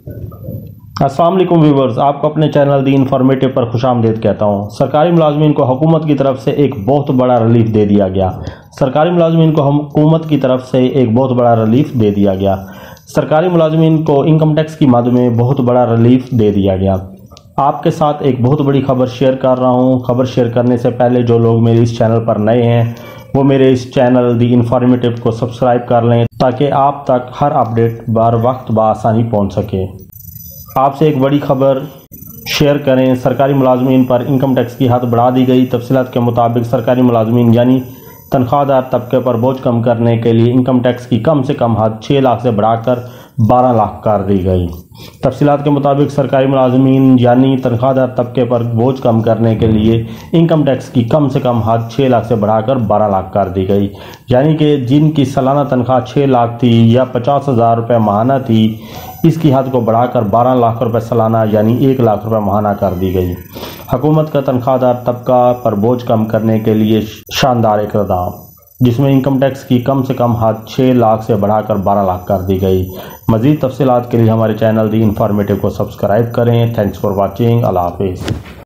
अस्सलाम वालेकुम व्यूवर्स, आपको अपने चैनल दी इन्फॉर्मेटिव पर खुशामदीद कहता हूँ। सरकारी मुलाजमीन को हुकूमत की तरफ से एक बहुत बड़ा रिलीफ दे दिया गया। सरकारी मुलाजमीन को हुकूमत की तरफ से एक बहुत बड़ा रिलीफ दे दिया गया। सरकारी मुलाजमीन को इनकम टैक्स की मद में बहुत बड़ा रिलीफ दे दिया गया। आपके साथ एक बहुत बड़ी खबर शेयर कर रहा हूँ। खबर शेयर करने से पहले जो लोग मेरे इस चैनल पर नए हैं वो मेरे इस चैनल दी इन्फॉर्मेटिव को सब्सक्राइब कर लें ताकि आप तक हर अपडेट बर वक्त बआसानी पहुँच सके। आपसे एक बड़ी खबर शेयर करें। सरकारी मुलाजमीन पर इनकम टैक्स की हद बढ़ा दी गई। तफसीलात के मुताबिक सरकारी मुलाजमीन यानी तनख्वाहदार तबके पर बोझ कम करने के लिए इनकम टैक्स की कम से कम हद 6 लाख से बढ़ाकर 12 लाख कर दी गई। तफसीलात के मुताबिक सरकारी मुलाजमीन यानी तनख्वाहदार तबके पर बोझ कम करने के लिए इनकम टैक्स की कम से कम हद 6 लाख से बढ़ाकर 12 लाख कर दी गई। यानी कि जिनकी सालाना तनख्वाह 6 लाख थी या 50,000 रुपये माहाना थी, इसकी हद को बढ़ाकर 12 लाख रुपए सालाना यानी 1 लाख रुपए माहाना कर दी गई। हुकूमत का तनख्वाहदार तबका पर बोझ कम करने के लिए शानदार इक़दाम, जिसमें इनकम टैक्स की कम से कम हद 6 लाख से बढ़ाकर 12 लाख कर दी गई। मज़ीद तफसीलात के लिए हमारे चैनल दी इन्फॉर्मेटिव को सब्सक्राइब करें। Thanks for watching. अल्लाह हाफिज़।